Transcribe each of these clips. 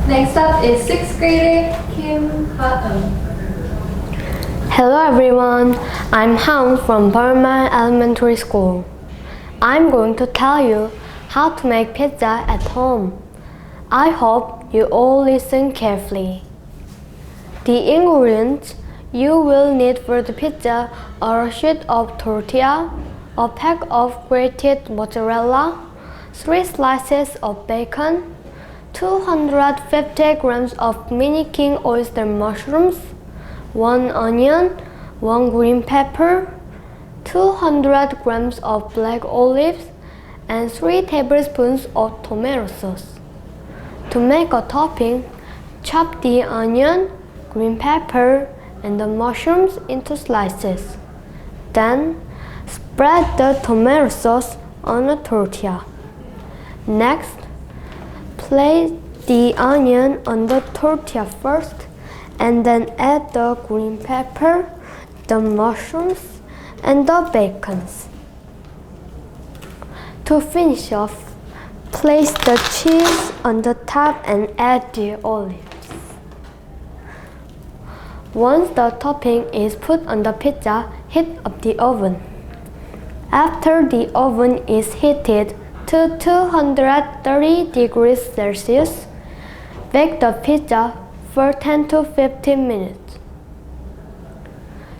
Next up is 6th grader Kim Ha-eun. Hello everyone, I'm Han from Burma Elementary School. I'm going to tell you how to make pizza at home. I hope you all listen carefully. The ingredients you will need for the pizza are a sheet of tortilla, a pack of grated mozzarella, 3 slices of bacon, 250 grams of mini king oyster mushrooms, 1 onion, 1 green pepper, 200 grams of black olives, and 3 tablespoons of tomato sauce. To make a topping, chop the onion, green pepper, and the mushrooms into slices. Then, spread the tomato sauce on a tortilla. Next, place the onion on the tortilla first, and then add the green pepper, the mushrooms, and the bacons. To finish off, place the cheese on the top and add the olives. Once the topping is put on the pizza, heat up the oven. After the oven is heated to 230 degrees Celsius, bake the pizza for 10 to 15 minutes.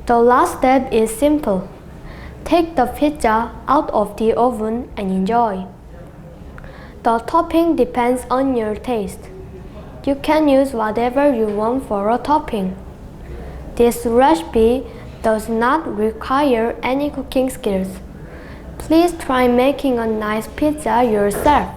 The last step is simple. Take the pizza out of the oven and enjoy. The topping depends on your taste. You can use whatever you want for a topping. This recipe does not require any cooking skills. Please try making a nice pizza yourself.